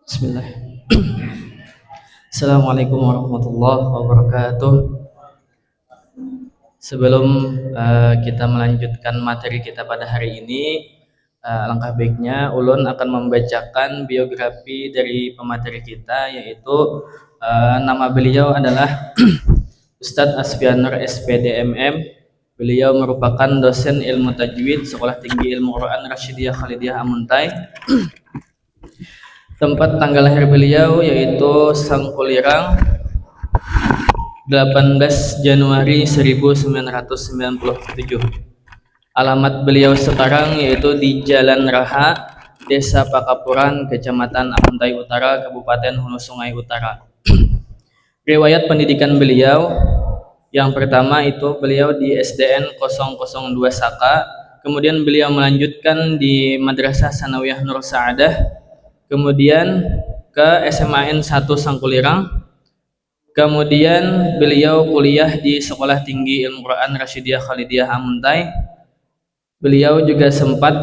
Bismillah. Assalamualaikum warahmatullahi wabarakatuh. Sebelum kita melanjutkan materi kita pada hari ini, alangkah baiknya Ulun akan membacakan biografi dari pemateri kita, yaitu nama beliau adalah Ustadz Asfianur SPD MM. Beliau merupakan dosen ilmu tajwid Sekolah Tinggi Ilmu Quran Rasyidiyah Khalidiyah Amuntai. Tempat tanggal lahir beliau yaitu Sangkulirang, 18 Januari 1997. Alamat beliau sekarang yaitu di Jalan Raha, Desa Pakapuran, Kecamatan Amuntai Utara, Kabupaten Hulu Sungai Utara. Riwayat pendidikan beliau, yang pertama itu beliau di SDN 002 Saka, kemudian beliau melanjutkan di Madrasah Sanawiyah Nur Sa'adah, kemudian ke SMAN 1 Sangkulirang, kemudian beliau kuliah di Sekolah Tinggi Ilmu Quran Rasyidiyah Khalidiyah Amuntai. Beliau juga sempat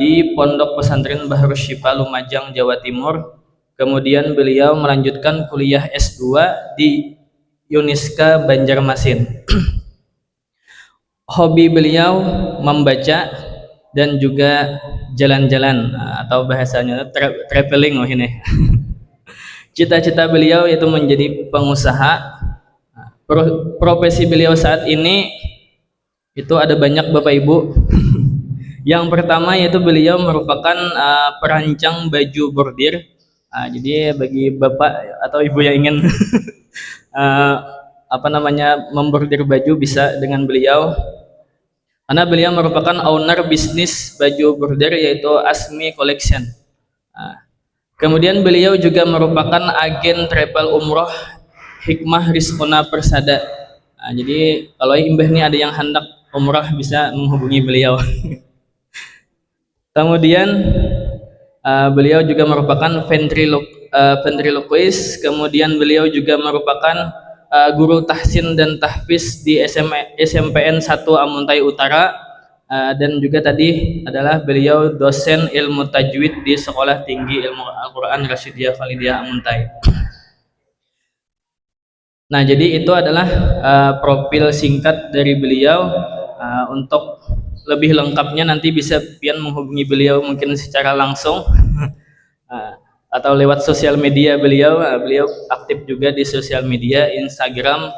di Pondok Pesantren Bahrus Syifa Lumajang, Jawa Timur. Kemudian beliau melanjutkan kuliah S2 di Uniska Banjarmasin. Hobi beliau membaca dan juga jalan-jalan, atau bahasanya traveling ini. Cita-cita beliau yaitu menjadi pengusaha. Profesi beliau saat ini itu ada banyak Bapak Ibu. Yang pertama yaitu beliau merupakan perancang baju bordir. Jadi bagi Bapak atau Ibu yang ingin membordir baju bisa dengan beliau, karena beliau merupakan owner bisnis baju bordir yaitu Asmi Collection. Kemudian beliau juga merupakan agen travel umroh Hikmah Rizqona Persada. Jadi kalau imbah ini ada yang hendak umroh bisa menghubungi beliau. Kemudian beliau juga merupakan ventriloquist. Kemudian beliau juga merupakan guru tahsin dan tahfiz di SMPN 1 Amuntai Utara. Dan juga tadi adalah beliau dosen ilmu tajwid di Sekolah Tinggi Ilmu Al-Quran Rasyidiyah Khalidiyah Amuntai. Nah, jadi itu adalah profil singkat dari beliau. Untuk lebih lengkapnya nanti bisa pian menghubungi beliau mungkin secara langsung atau lewat sosial media beliau. Beliau aktif juga di sosial media, Instagram,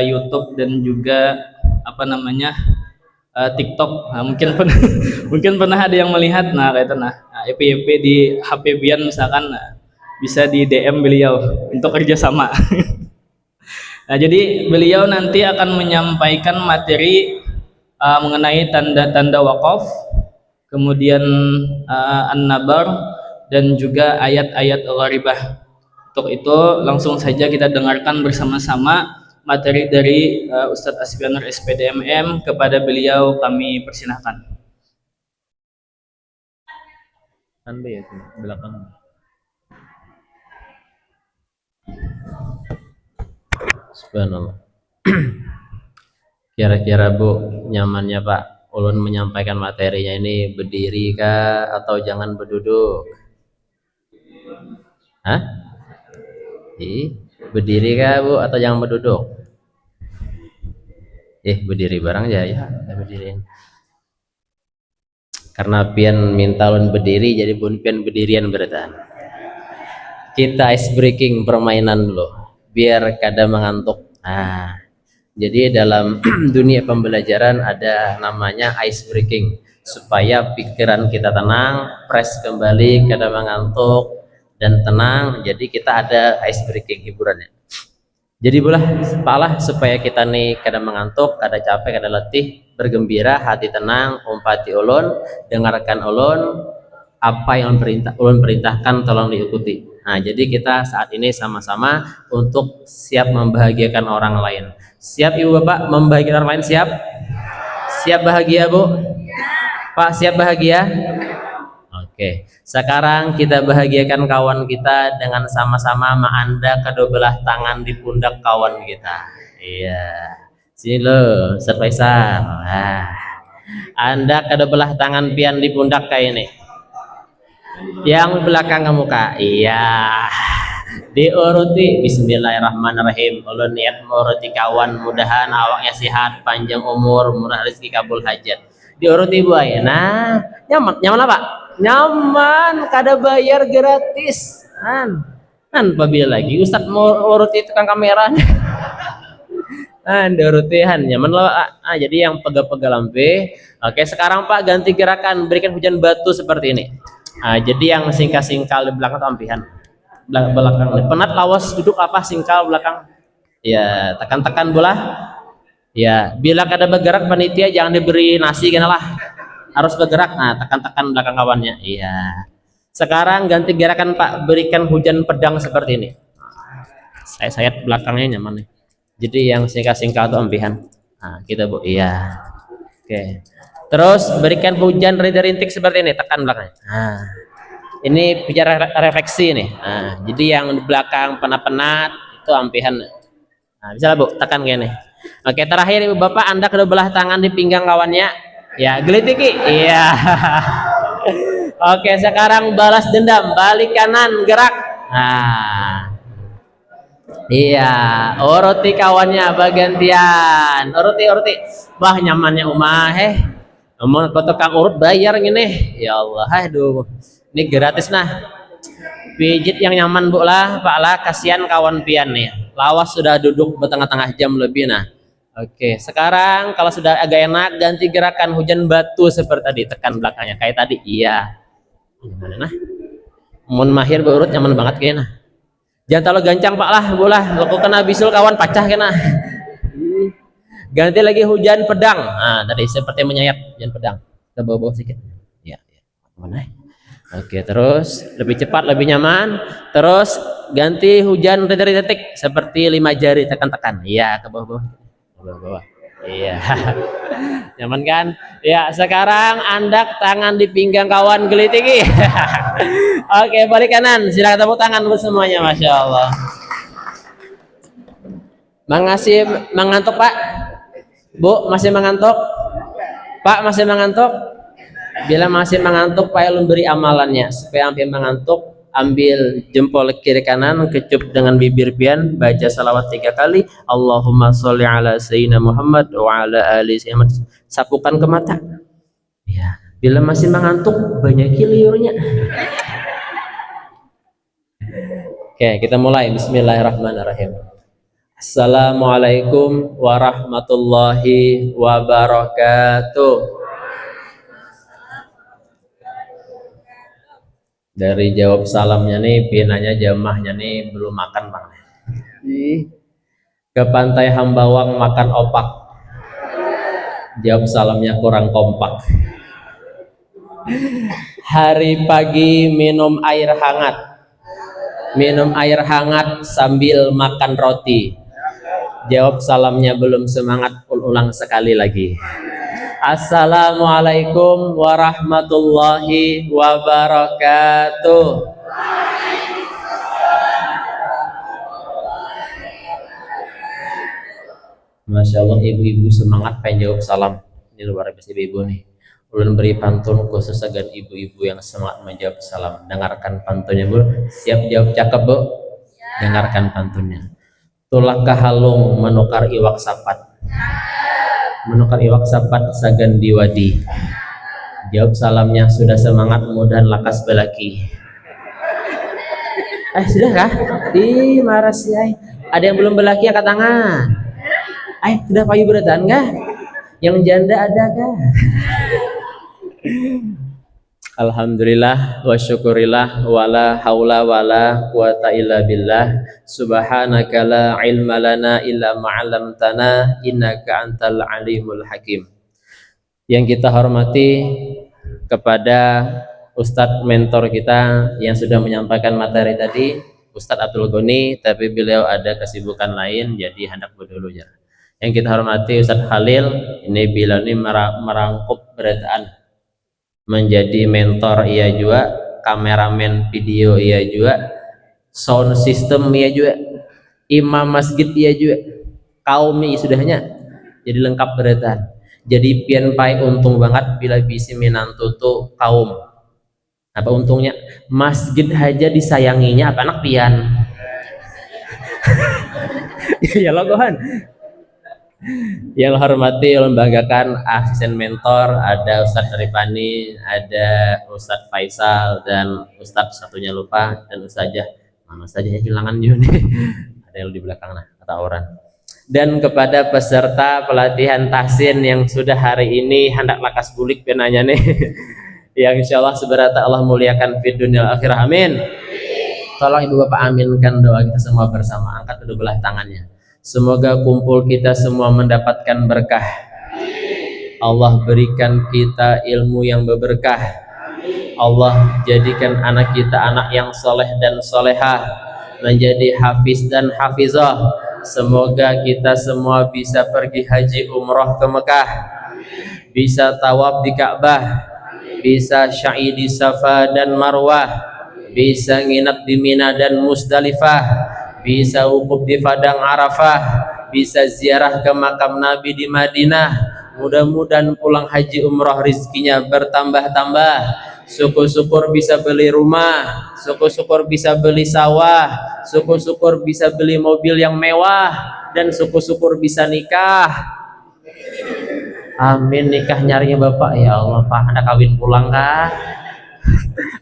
YouTube, dan juga TikTok. Mungkin pernah ada yang melihat. Nah, kayak itu EP di HP Bian misalkan, bisa di DM beliau untuk kerjasama. Nah, jadi beliau nanti akan menyampaikan materi mengenai tanda-tanda wakaf, kemudian an-nabar, dan juga ayat-ayat gharibah. Untuk itu langsung saja kita dengarkan bersama-sama materi dari Ustadz Asfianur SPD MM. Kepada beliau kami persilahkan. Anda ya, belakang. Subhanallah. Kira-kira Bu, nyamannya Pak Ulun menyampaikan materinya ini berdiri kah atau jangan berduduk? Hah? Berdiri kah Bu atau jangan berduduk? Berdiri barang ya, berdiriin. Karena pian minta ulun berdiri, jadi pun pian berdirian berarti. Kita ice breaking permainan dulu, biar kada mengantuk. Jadi dalam dunia pembelajaran ada namanya ice breaking, supaya pikiran kita tenang, fresh kembali, kada mengantuk dan tenang. Jadi kita ada ice breaking hiburannya. Jadi palah supaya kita nih kada mengantuk, kada capek, kada letih, bergembira, hati tenang, umpati ulun, dengarkan ulun, apa yang ulun perintahkan tolong diikuti. Nah, jadi kita saat ini sama-sama untuk siap membahagiakan orang lain. Siap Ibu Bapak membahagiakan orang lain? Siap? Siap bahagia Bu? Pak, siap bahagia? Oke, sekarang kita bahagiakan kawan kita dengan sama-sama menganda kedua belah tangan di pundak kawan kita. Iya, sini lo, Ustaz Faisal. Anda kada belah tangan pian di pundak kayak ini. Yang belakang ke muka. Iya. Diuruti. Bismillahirrahmanirrahim. Kalau niat menguruti kawan, mudahan awaknya sehat, panjang umur, murah rezeki, kabul hajat. Diuruti Bu Ay. Nah, nyaman apa? Nyaman, kada bayar, gratis. Apabila lagi Ustadz mau uruti tukang kamera. Dorutihan nyaman loh. Jadi yang pegal-pegal lampe. Oke, sekarang Pak ganti gerakan, berikan hujan batu seperti ini. Jadi yang singkal-singkal di belakang tampihan belakang. Penat lawas duduk apa singkal belakang. Ya, tekan-tekan bola. Ya, bila kada bergerak panitia jangan diberi nasi gini lah. Harus bergerak. Nah, tekan-tekan belakang kawannya. Iya. Sekarang ganti gerakan Pak, berikan hujan pedang seperti ini. Saya sayat belakangnya nyaman nih. Jadi yang singkat-singkat itu ampihan. Kita Bu. Iya. Oke. Terus berikan hujan rintik seperti ini, tekan belakangnya. Ini bicara refleksi nih. Jadi yang di belakang penat-penat itu ampihan. Bisa lah Bu, tekan kayak ini. Oke, terakhir Ibu Bapak, Anda kedua belah tangan di pinggang kawannya. Ya, gelitiki. Iya. Oke, sekarang balas dendam, balik kanan, gerak. Iya, uruti kawannya bagantian. Uruti. Bah nyamannya umah mau tukang urut bayar gini. Ya Allah, aduh. Ini gratis nah. Pijit yang nyaman Bu lah, Pak lah, kasihan kawan pian nih. Lawas sudah duduk bertengah-tengah jam lebih nah. Oke, sekarang kalau sudah agak enak ganti gerakan hujan batu seperti tadi, tekan belakangnya kayak tadi. Iya. Gimana nah? Mun mahir berurut nyaman banget kayaknya. Jangan terlalu gancang Pak lah, bolah. Kalau kena bisul kawan pacah kena. Ganti lagi hujan pedang. Tadi seperti menyayat hujan pedang. Kita bawa sedikit. Ya. Mana? Oke, terus lebih cepat, lebih nyaman. Terus ganti hujan dari detik seperti 5 jari tekan-tekan. Iya, ke bawah. Iya. Nyaman kan? Ya, sekarang Anda tangan di pinggang kawan gelitiki. Oke, balik kanan. Silakan tepuk tangan buat semuanya, Masya Allah. Mengantuk Pak? Bu, masih mengantuk? Pak, masih mengantuk? Bila masih mengantuk, Pak Elun beri amalannya. Supaya hampir mengantuk, ambil jempol kiri kanan, kecup dengan bibir pian, baca salawat 3 kali. Allahumma sholli ala sayyidina Muhammad wa ala ali sayyidina Muhammad. Sapukan ke mata. Ya, bila masih mengantuk, banyak liurnya. Oke, kita mulai. Bismillahirrahmanirrahim. Assalamualaikum warahmatullahi wabarakatuh. Dari jawab salamnya nih, pinanya jamahnya nih belum makan Bang. Ke pantai Hambawang makan opak. Jawab salamnya kurang kompak. Hari pagi minum air hangat. Minum air hangat sambil makan roti. Jawab salamnya belum semangat, ulang sekali lagi. Assalamualaikum warahmatullahi wabarakatuh. Masya Allah, ibu-ibu semangat pengen jawab salam. Ini luar biasa ibu nih. Ulun beri pantun khusus agar ibu-ibu yang semangat menjawab salam. Dengarkan pantunnya Bu. Siap jawab cakep Bu? Dengarkan pantunnya. Tulak kahalung menukar iwak sapat. Menukar iwak sapat sagan diwadi. Jawab salamnya sudah semangat, mudahan lakas belaki. Sudah kah? Marah sih. Ada yang belum belaki angkat tangan. Sudah payu beratan kah? Yang janda ada kah? Alhamdulillah wa syukurillah wala haula wala quwata illa billah subhanaka la ilma lana illa ma'alamtana innaka antal alimul hakim. Yang kita hormati kepada Ustadz mentor kita yang sudah menyampaikan materi tadi, Ustadz Abdul Ghani, tapi beliau ada kesibukan lain jadi hendak berdulu ya. Yang kita hormati Ustadz Khalil, ini beliau ini merangkup berataan, menjadi mentor ia juga, kameramen video ia juga, sound system ia juga, imam masjid ia juga, kaumnya sudahnya, jadi lengkap berataan. Jadi pian pai untung banget bila bisa minantu tuh kaum. Apa untungnya? Masjid aja disayanginya apa anak pian. Ya logohan. Yang hormati membanggakan asisten mentor ada Ustadz Rifani, ada Ustadz Faisal dan Ustadz satunya lupa dan Ustazah mana saja hilangan juga nih. Ada yang di belakang nah kata orang. Dan kepada peserta pelatihan tahsin yang sudah hari ini hendak lakas bulik penanya nih. Yang insya Allah seberata Allah muliakan fid dunia akhirah amin. Tolong ibu bapak aminkan doa kita semua bersama, angkat kedua belah tangannya. Semoga kumpul kita semua mendapatkan berkah. Allah berikan kita ilmu yang berberkah. Allah jadikan anak kita anak yang soleh dan solehah, menjadi hafiz dan hafizah. Semoga kita semua bisa pergi haji umroh ke Mekah, bisa tawaf di Ka'bah, bisa sya'i di Safa dan Marwah, bisa nginep di Mina dan Musdalifah, bisa wukuf di Padang Arafah, bisa ziarah ke makam Nabi di Madinah. Mudah-mudahan pulang haji umroh rizkinya bertambah-tambah. Syukur-syukur bisa beli rumah, syukur-syukur bisa beli sawah, syukur-syukur bisa beli mobil yang mewah, dan syukur-syukur bisa nikah. Amin, nikah nyarinya bapak ya Allah pak, hendak kawin pulang kah?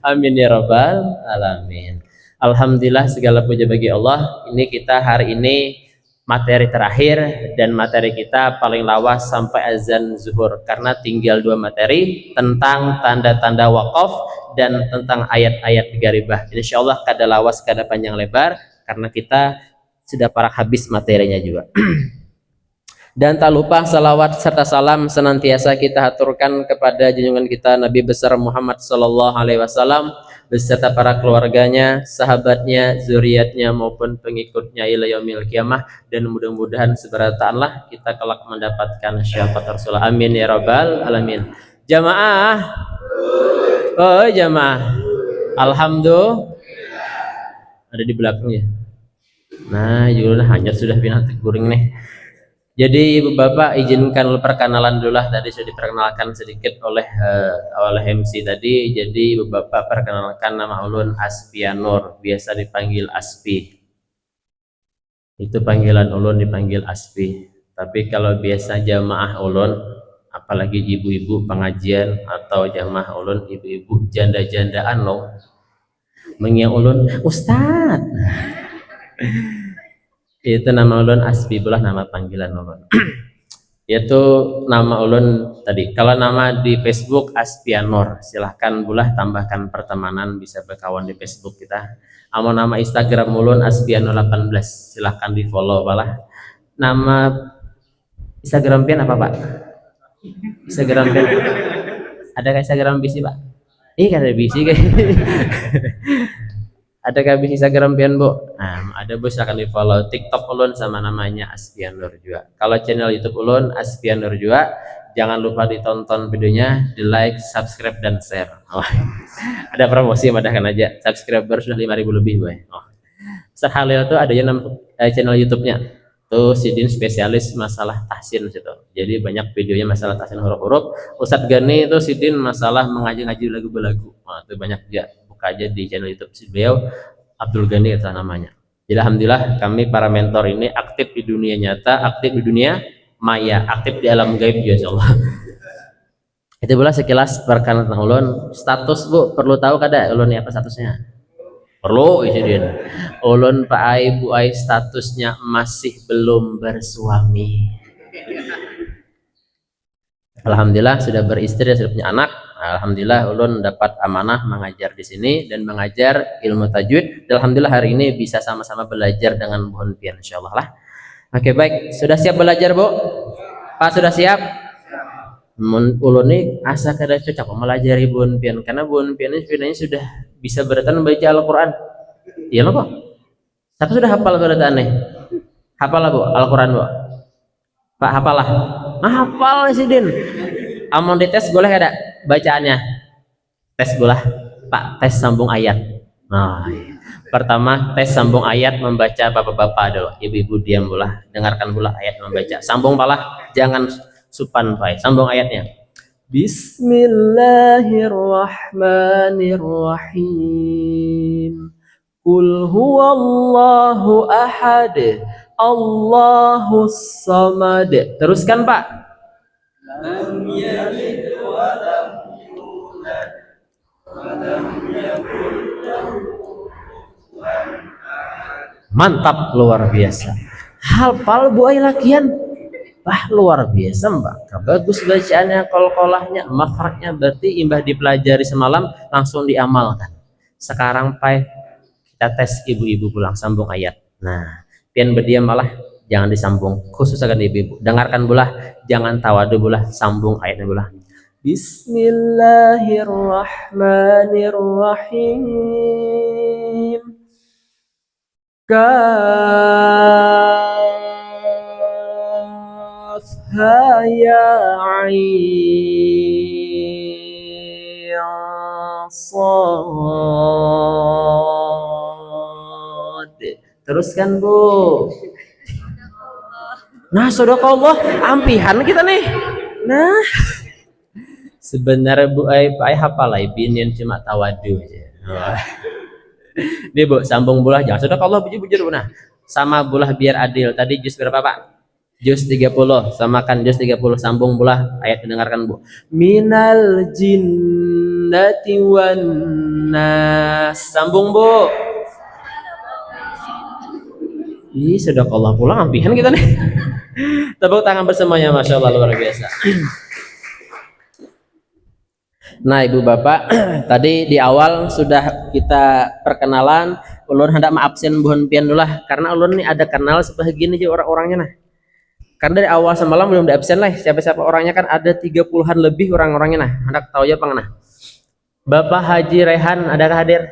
Amin ya rabbal alamin. Alhamdulillah segala puja bagi Allah. Ini kita hari ini materi terakhir dan materi kita paling lawas sampai azan zuhur karena tinggal 2 materi tentang tanda-tanda wakaf dan tentang ayat-ayat garibah. Insya Allah kada lawas kada panjang lebar karena kita sudah parah habis materinya juga. Dan tak lupa salawat serta salam senantiasa kita haturkan kepada junjungan kita Nabi besar Muhammad sallallahu alaihi wasallam beserta para keluarganya, sahabatnya, zuriatnya maupun pengikutnya ila yaumil kiamah, dan mudah-mudahan seberataanlah kita kelak mendapatkan syafaat Rasulullah. Amin ya rabbal alamin. Jamaah. Oh jamaah. Alhamdulillah. Ada di belakangnya. Nah, juga hanya sudah pindah guring nih. Jadi ibu bapak izinkan perkenalan dulu lah, tadi sudah diperkenalkan sedikit oleh MC tadi. Jadi ibu bapak perkenalkan, nama ulun Aspianur, biasa dipanggil Aspi. Itu panggilan ulun dipanggil Aspi. Tapi kalau biasa jamaah ulun, apalagi ibu-ibu pengajian atau jamaah ulun ibu-ibu janda-jandaan loh, mengia ulun Ustad. Itu nama ulun Aspi bulah nama panggilan ulun. Yaitu nama ulun tadi. Kalau nama di Facebook Aspianur, silahkan bulah tambahkan pertemanan, bisa berkawan di Facebook kita. Amo nama Instagram ulun Aspianur 18, silahkan di follow balah. Nama Instagram pian apa pak? Instagram pian ada ke Instagram bisi pak? Ih kan ada bisi kayak. Ada kabis Instagram pian bu? Nah, ada bu, silahkan di follow. TikTok ulun sama namanya Aspianur juga. Kalau channel YouTube ulun Aspianur juga. Jangan lupa ditonton videonya, di like, subscribe dan share. Oh, ada promosi madahkan aja. Subscriber sudah 5.000 lebih boy. Oh. Ustaz Halil tuh adanya channel YouTube-nya. Tuh Sidin spesialis masalah tahsin situ. Jadi banyak videonya masalah tahsin huruf-huruf. Ustadz Gani itu Sidin masalah mengaji-ngaji lagu-lagu. Nah, itu banyak juga. Buka aja di channel YouTube beliau, Abdul Ghani itu namanya. Jadi alhamdulillah kami para mentor ini aktif di dunia nyata, aktif di dunia maya, aktif di alam gaib ya Allah. Itu pula sekilas perkenalan tentang ulun. Status bu, perlu tahu kada ulun apa statusnya? Perlu izin. Ulun Pak Ai Bu Ai statusnya masih belum bersuami. Alhamdulillah sudah beristri, sudah punya anak. Alhamdulillah ulun dapat amanah mengajar di sini dan mengajar ilmu tajwid. Alhamdulillah hari ini bisa sama-sama belajar dengan Bu Pian insyaallah lah. Oke baik, sudah siap belajar Bu? Pak sudah siap? Ulun ini asa kada cocok melajari Bu Pian karena Bu Pian ini sebenarnya sudah bisa beratan membaca Al-Qur'an. Iya loh kok. Siapa sudah hafal beratannya? Hafal lah Bu Al-Qur'an Bu. Pak hafal lah. Nah, hafal sih Din. Amon dites boleh kada bacaannya? Tes bolah. Pak, tes sambung ayat. Nah, pertama tes sambung ayat membaca bapak-bapak dulu. Ibu-ibu diam bolah, dengarkan bolah ayat membaca. Sambung palah, jangan Supan Pai. Sambung ayatnya. Bismillahirrahmanirrahim. Qul huwallahu ahad. Allahus samad. Teruskan, Pak. Mantap, luar biasa. Hafal Bu Ai lakian. Wah, luar biasa, Mbak. Bagus bacaannya, qalqalahnya, makhrajnya, berarti imbah dipelajari semalam langsung diamalkan. Sekarang Pai kita tes ibu-ibu pulang sambung ayat. Nah, pian berdiam malah jangan disambung, khusus akan ibu-ibu. Dengarkan bulah, jangan tawadu bulah, sambung ayatnya bulah. Bismillahirrahmanirrahim. Kaf ha ya ain sad. Teruskan Bu. Nah, sadaqallah, ampihan kita nih. Nah, sebenarnya Bu Ai hafal bin yang cuma tawadu aja. Ini Bu, sambung bulah jangan sadaqallah bujur-bujur. Nah, sama bulah biar adil. Tadi juz berapa, Pak? Juz 30. Samakan juz 30, sambung bulah ayat dengarkan Bu. Minal jinnati wan nas. Sambung Bu. Ih, sadaqallah pulang ampihan kita nih. Tepuk tangan bersamanya, Masya Allah, luar biasa. Nah, Ibu Bapak, tadi di awal sudah kita perkenalan. Ulun hendak maafsin buhun pian dulu lah, karena ulun ini ada kenal sebegini aja orang-orangnya nah. Karena dari awal semalam belum di absen lah, siapa-siapa orangnya kan ada 30-an lebih orang-orangnya nah. Hendak tahu ya Bang nah. Bapak Haji Rehan adakah hadir?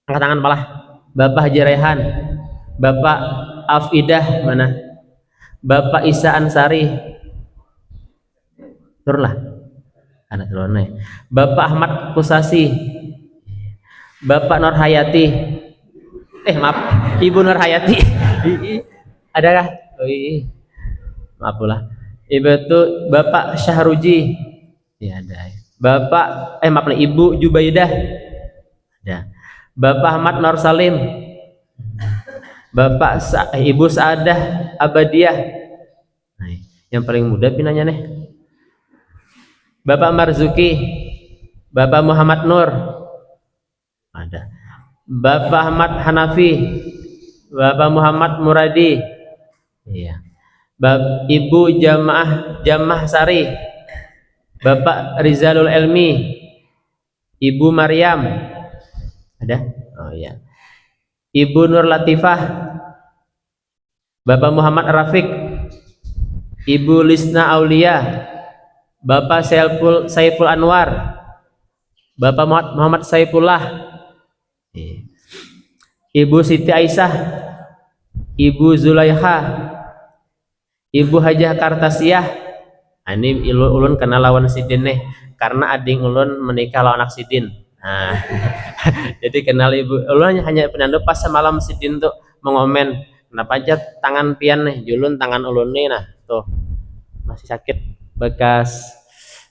Angkat tangan palah. Bapak Haji Rehan. Bapak Afidah mana? Bapak Isa Ansari. Turunlah. Anak turun. Bapak Ahmad Kusasi. Bapak Nur Hayati. Maaf, Ibu Nur Hayati. Adakah? Oh, iya. Maaf pula. Ibu itu Bapak Syahruji. Ya ada. Bapak maaf nih, Ibu Jubaidah. Ada. Bapak Ahmad Nur Salim. Bapak Ibu Saadah Abadiah. Nah, yang paling muda pinanya nih. Bapak Marzuki. Bapak Muhammad Nur. Ada. Bapak Ahmad Hanafi. Bapak Muhammad Muradi. Iya. Ibu Jamaah Sari. Bapak Rizalul Elmi. Ibu Maryam. Ada? Oh iya. Ibu Nur Latifah. Bapak Muhammad Rafiq. Ibu Lisna Aulia. Bapak Saiful Anwar. Bapak Muhammad Saifullah. Ibu Siti Aisyah. Ibu Zulaiha. Ibu Hajah Kartasiyah. Ini ulun kenal lawan sidin nih karena ading ulun menikah lawan anak sidin. Nah, jadi kenal ibu. Ulun hanya penanda pas semalam sidin tuh mengomen kenapa aja tangan pian nih julun tangan ulun nih nah tuh masih sakit bekas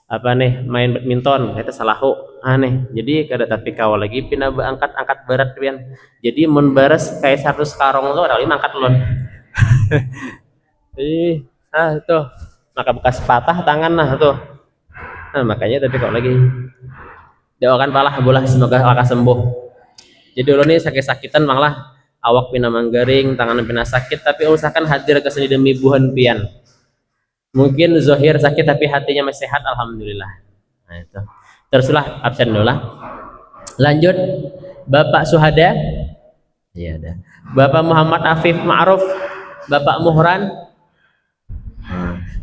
apa nih main badminton kita salahu aneh jadi kada tapi kawal lagi pindah angkat berat pian jadi mun bares kayak 100 karong tuh ada 5 angkat ulun. Tuh maka bekas patah tangan nah tuh. Nah, makanya tapi kok lagi doakan palah bolah semoga lekas sembuh. Jadi dulu nih sakit-sakitan malah awak pina manggaring, tangan pina sakit tapi usahakan hadir ke sini demi buhan pian. Mungkin zahir sakit tapi hatinya masih sehat alhamdulillah. Nah itu. Teruslah absen dulu lah. Lanjut Bapak Suhada. Iya ada. Bapak Muhammad Afif Ma'ruf, Bapak Muhran.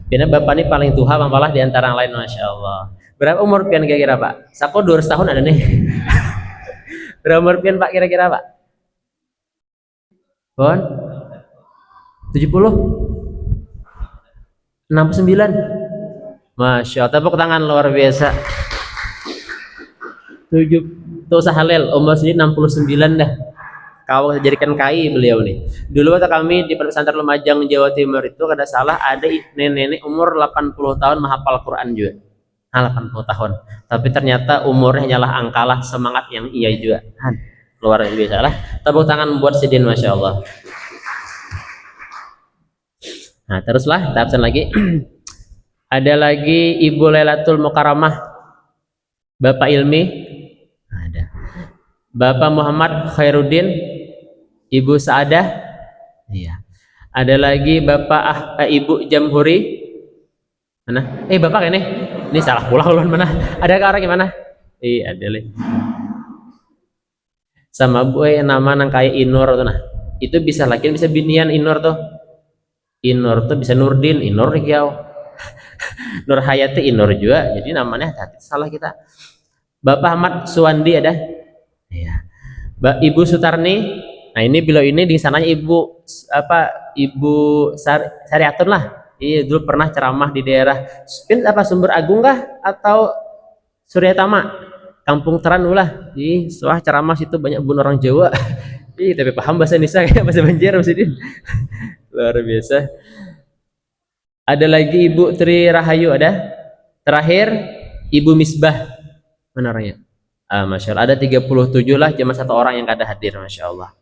Pian bapak ini paling tua malah di antara yang lain Masya Allah. Berapa umur pian kira-kira Pak? Sako 200 tahun ada nih. Berapa umur pian Pak kira-kira Pak? Bon? 70? 69? Masya Allah, tepuk tangan luar biasa. 7 tuh sahalel umur sini 69 dah. Kau jadikan KI beliau nih. Dulu waktu kami di pesantren Lumajang Jawa Timur itu kada salah ada nenek-nenek umur 80 tahun menghafal Quran juga. Nah, 80 tahun. Tapi ternyata umurnya hanyalah angkalah semangat yang iya juga. Luar biasa lah. Tepuk tangan buat Sidin, Masya Allah. Nah, teruslah kita absen lagi. Ada lagi Ibu Lailatul Mukarramah, Bapak Ilmi, ada. Bapak Muhammad Khairuddin, Ibu Saadah, iya. Ada lagi Bapak Ibu Jamhuri, mana? Bapak ini salah pulang ulun mana? Ada ke arah gimana? Ada lagi. Sama Bu nama nang kayak Inur tuh nah. Itu bisa lagi bisa binian Inur tuh. Inur tuh bisa Nurdin, Inur Riau. Nur Hayati Inur juga. Jadi namanya hati salah kita. Bapak Ahmad Suwandi ada? Iya. Ibu Sutarni. Nah, ini beliau ini di sananya Ibu Syariatun lah. Iya, dulu pernah ceramah di daerah Sumber Agung kah atau Suryatama? Kampung Teran ulah. Soal ceramah situ banyak bun orang Jawa. Tapi paham bahasa Indonesia kayak bahasa Banjar Sidin. Luar biasa. Ada lagi Ibu Tri Rahayu ada. Terakhir Ibu Misbah. Mana orangnya? Masya Allah. Ada 37 lah, cuma satu orang yang kada hadir. Masya Allah.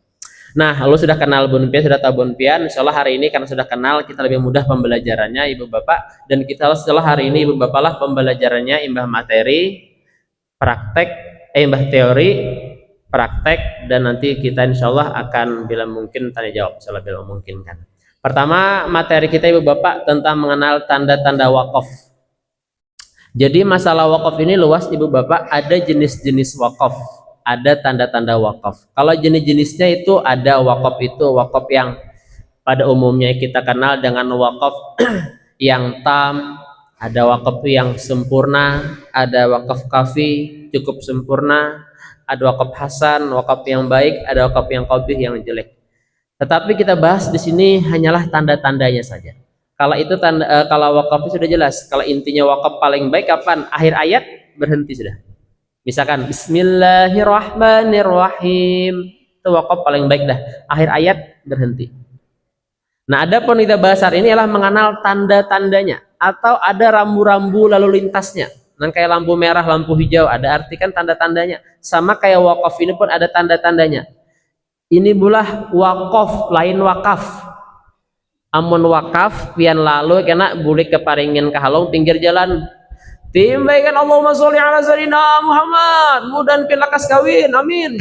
Nah, lu sudah kenal Bun Pian, sudah tahu Bun Pian. Insya Allah hari ini karena sudah kenal, kita lebih mudah pembelajarannya Ibu Bapak. Dan kita setelah hari ini Ibu Bapak lah pembelajarannya imbah materi, praktek, imbah teori, praktek, dan nanti kita insya Allah akan bila mungkin tanya jawab, insya Allah bila memungkinkan. Pertama materi kita Ibu Bapak tentang mengenal tanda-tanda wakaf. Jadi masalah wakaf ini luas Ibu Bapak, ada jenis-jenis wakaf, ada tanda-tanda wakaf. Kalau jenis-jenisnya itu ada wakaf yang pada umumnya kita kenal dengan wakaf yang tam, ada wakaf yang sempurna, ada wakaf kafi cukup sempurna, ada wakaf hasan, wakaf yang baik, ada wakaf yang qabih yang jelek. Tetapi kita bahas di sini hanyalah tanda-tandanya saja. Kalau itu kalau wakaf sudah jelas. Kalau intinya wakaf paling baik kapan? Akhir ayat berhenti sudah. Misalkan Bismillahirrahmanirrahim. Itu wakaf paling baik dah. Akhir ayat berhenti. Nah, adapun kita bahas hari ini adalah mengenal tanda-tandanya atau ada rambu-rambu lalu lintasnya. Nah, kayak lampu merah, lampu hijau, ada arti kan tanda-tandanya. Sama kayak wakaf ini pun ada tanda-tandanya. Ini bulah wakaf lain wakaf. Amun wakaf pian lalu kena boleh keparingin kehalong pinggir jalan. Timbaikan Allahumma sholli ala sayyidina Muhammad, mudan pian lakas kawin, amin.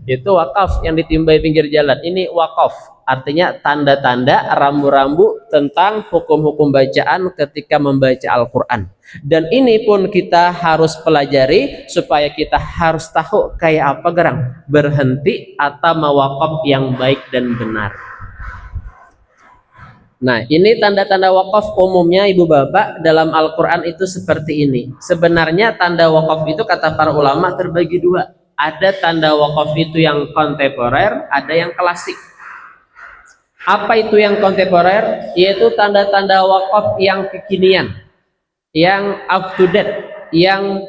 Itu wakaf yang ditimbai pinggir jalan. Ini wakaf, artinya tanda-tanda rambu-rambu tentang hukum-hukum bacaan ketika membaca Al-Quran. Dan ini pun kita harus pelajari supaya kita harus tahu kayak apa gerang berhenti atau mewakaf yang baik dan benar. Nah, ini tanda-tanda wakaf umumnya Ibu Bapak dalam Al-Quran itu seperti ini. Sebenarnya tanda wakaf itu kata para ulama terbagi dua. Ada tanda wakaf itu yang kontemporer, ada yang klasik. Apa itu yang kontemporer? Yaitu tanda-tanda wakaf yang kekinian, yang up to date, yang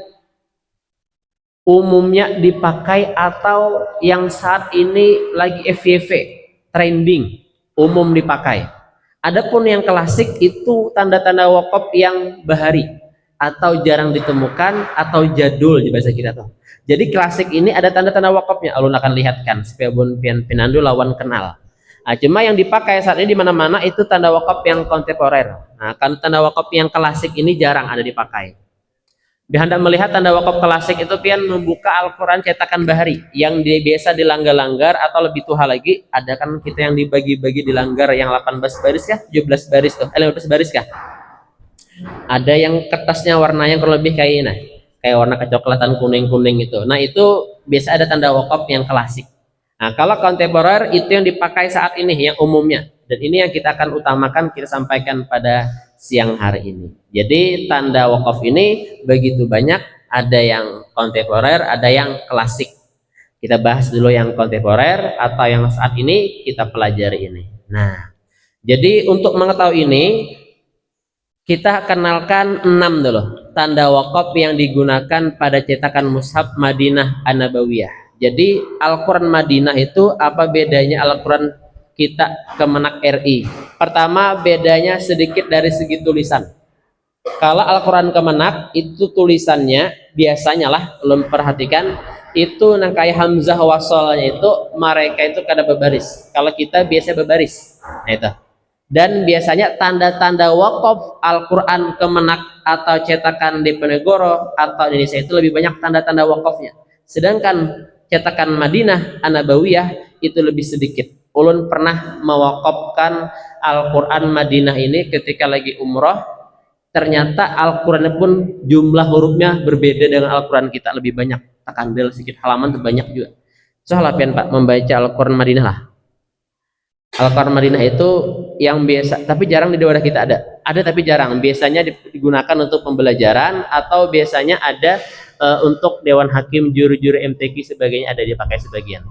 umumnya dipakai atau yang saat ini lagi FYP, trending, umum dipakai. Adapun yang klasik itu tanda-tanda wakaf yang bahari atau jarang ditemukan atau jadul di bahasa kita tuh. Jadi klasik ini ada tanda-tanda wakafnya. Alun akan lihatkan supaya Bun Pian Pinandu lawan kenal. Nah, cuma yang dipakai saat ini di mana-mana itu tanda wakaf yang kontemporer. Nah, kan tanda wakaf yang klasik ini jarang ada dipakai. Anda melihat tanda wakaf klasik itu pian membuka Al-Quran cetakan bahari yang biasa dilanggar-langgar atau lebih tua lagi, ada kan kita yang dibagi-bagi dilanggar yang 18 baris kah? 17 baris tuh. 15 baris kah? Ada yang kertasnya warnanya kurang lebih kayak ini. Kayak warna kecoklatan kuning-kuning itu. Nah, itu biasa ada tanda wakaf yang klasik. Nah, kalau kontemporer itu yang dipakai saat ini yang umumnya. Dan ini yang kita akan utamakan, kita sampaikan pada siang hari ini. Jadi tanda wakaf ini begitu banyak, ada yang kontemporer, ada yang klasik. Kita bahas dulu yang kontemporer atau yang saat ini kita pelajari ini. Nah, jadi untuk mengetahui ini kita kenalkan 6 dulu tanda wakaf yang digunakan pada cetakan mushaf Madinah An-Nabawiyah. Jadi Al-Quran Madinah itu apa bedanya Al-Quran kita Kemenak RI? Pertama, bedanya sedikit dari segi tulisan. Kalau Al-Quran Kemenak itu tulisannya biasanya lah, belum perhatikan itu nangkai hamzah wasolnya itu mereka itu kada berbaris. Kalau kita biasa berbaris. Nah itu. Dan biasanya tanda-tanda wakaf Al-Quran Kemenak atau cetakan Diponegoro atau Indonesia itu lebih banyak tanda-tanda wakafnya. Sedangkan cetakan Madinah An-Nabawiyah itu lebih sedikit. Ulun pernah mewakafkan Al-Quran Madinah ini ketika lagi umroh. Ternyata Al-Quran pun jumlah hurufnya berbeda dengan Al-Quran kita, lebih banyak. Tak kandel sedikit halaman terbanyak juga. Soalnya Pak membaca Al-Quran Madinah lah. Al-Quran Madinah itu yang biasa, tapi jarang di daerah kita ada. Ada tapi jarang. Biasanya digunakan untuk pembelajaran atau biasanya ada untuk Dewan Hakim, juru-juru MTQ sebagainya ada dipakai sebagian.